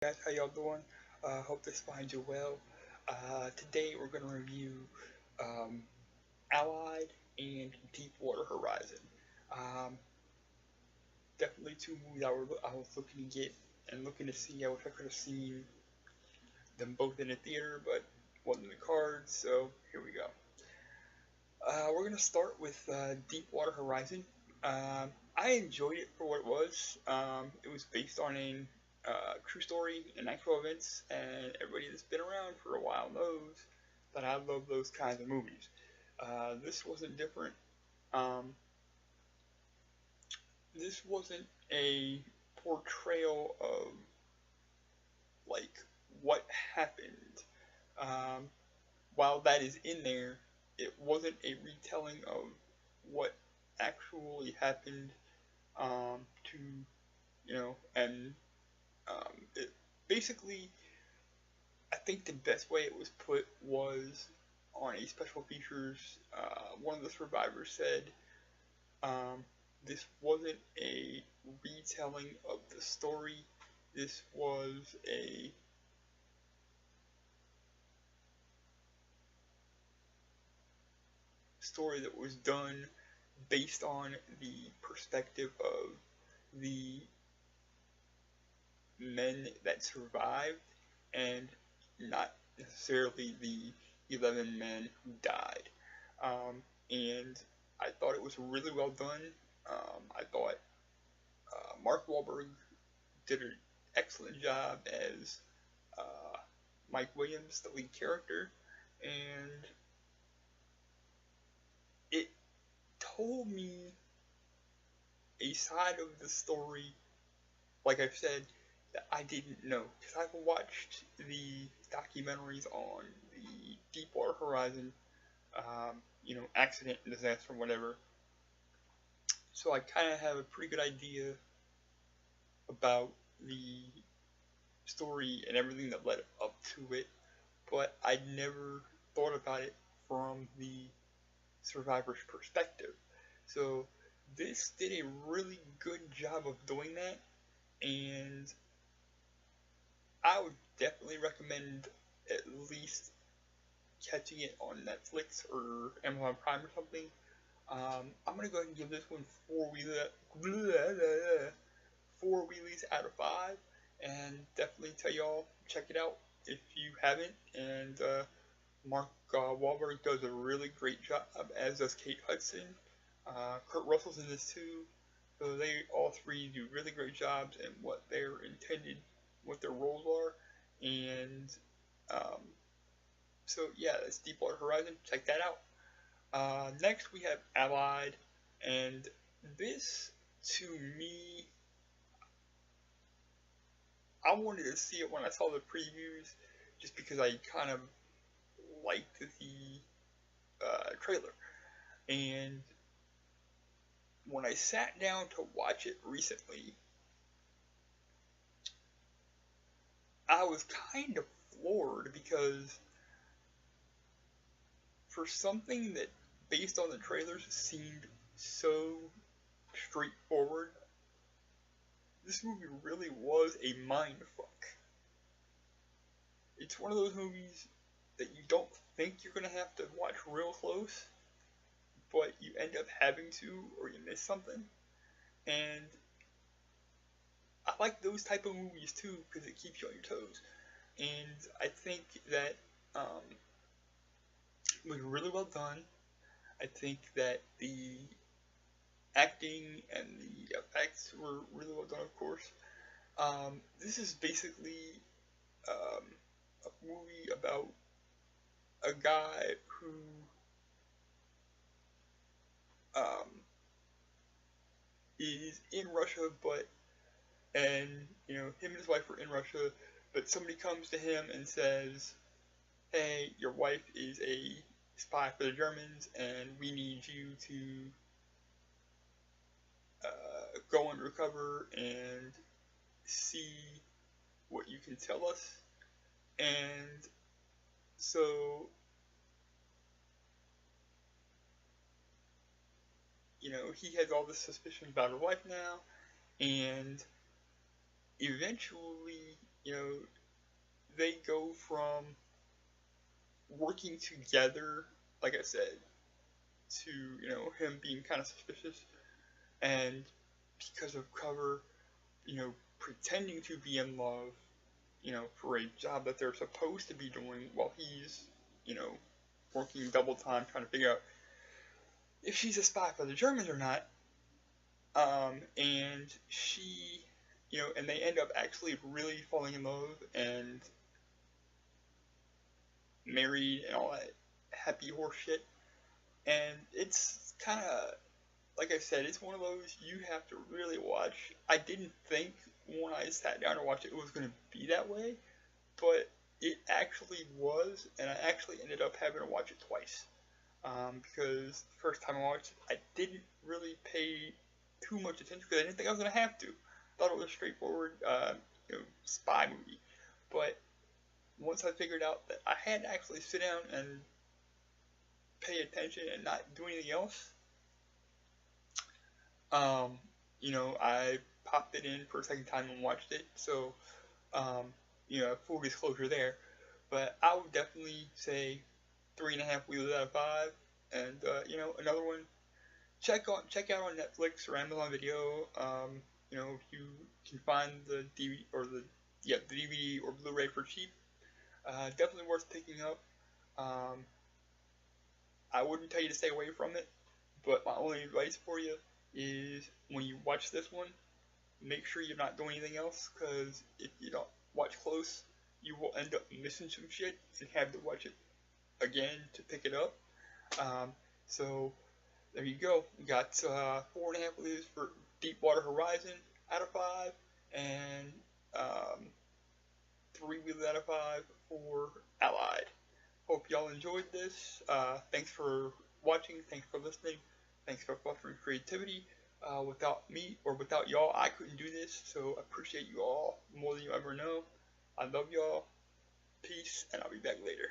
Guys, how y'all doing? Hope this finds you well. Today we're going to review um, Allied and Deepwater Horizon. Um, Definitely two movies I was looking to get and looking to see. I wish I could have seen them both in the theater, but wasn't in the cards, so here we go. We're going to start with Deepwater Horizon. I enjoyed it for what it was. It was based on a true story and actual events, and everybody that's been around for a while knows that I love those kinds of movies. This wasn't different. Um, this wasn't a portrayal of like what happened. Um, while that is in there, it wasn't a retelling of what actually happened to and it basically, I think the best way it was put was on a special features. One of the survivors said um, this wasn't a retelling of the story. This was a story that was done based on the perspective of the men that survived and not necessarily the 11 men who died. And I thought it was really well done. I thought Mark Wahlberg did an excellent job as uh, Mike Williams, the lead character, and it told me a side of the story, like I've said, that I didn't know. Because I've watched the documentaries on the Deepwater Horizon, accident, disaster, whatever. So I kind of have a pretty good idea about the story and everything that led up to it, but I never thought about it from the survivor's perspective. So this did a really good job of doing that, and I would definitely recommend at least catching it on Netflix or Amazon Prime or something. I'm gonna go ahead and give this one four wheelies out of five, and definitely tell y'all check it out if you haven't. And Mark Wahlberg does a really great job, as does Kate Hudson. Kurt Russell's in this too, so they all three do really great jobs in what they're intended, what their roles are, and um, so yeah, that's Deepwater Horizon. Check that out. Next we have Allied, and this to me, I wanted to see it when I saw the previews, just because I kind of liked the trailer. And when I sat down to watch it recently, I was kind of floored because for something that, based on the trailers, seemed so straightforward, this movie really was a mindfuck. It's one of those movies that you don't think you're going to have to watch real close, but you end up having to, or you miss something. And I like those type of movies too, because it keeps you on your toes. And I think that it was really well done. I think that the acting and the effects were really well done, of course. This is basically um, a movie about a guy who um, is in Russia, and him and his wife are in Russia, but somebody comes to him and says, "Hey, your wife is a spy for the Germans, and we need you to go undercover and see what you can tell us." And so, he has all this suspicion about his wife now, and eventually you know, they go from working together, like I said, to, you know, him being kind of suspicious, and because of cover, you know, pretending to be in love, you know, for a job that they're supposed to be doing while he's, you know, working double time trying to figure out if she's a spy for the Germans or not. And she, you know, and they end up actually really falling in love and married and all that happy horse shit. And it's kind of, like I said, it's one of those you have to really watch. I didn't think when I sat down to watch it, it was going to be that way, but it actually was, and I actually ended up having to watch it twice. Because the first time I watched it, I didn't really pay too much attention because I didn't think I was going to have to. I thought it was a straightforward, you know, spy movie. But once I figured out that I had to actually sit down and pay attention and not do anything else, you know, I popped it in for a second time and watched it. So, you know, full disclosure there. But I would definitely say 3.5 wheels out of 5. And, you know, another one, check out on Netflix or Amazon Video. You know, if you can find the DVD or the DVD or Blu-ray for cheap, definitely worth picking up. Um, I wouldn't tell you to stay away from it, but my only advice for you is when you watch this one, make sure you're not doing anything else, because if you don't watch close, you will end up missing some shit and have to watch it again to pick it up. So there you go. We got 4.5 reviews for Deepwater Horizon out of 5, and 3 wheels out of 5 for Allied. Hope y'all enjoyed this. Thanks for watching. Thanks for listening. Thanks for fostering creativity. Without me or without y'all, I couldn't do this. So I appreciate you all more than you ever know. I love y'all. Peace, and I'll be back later.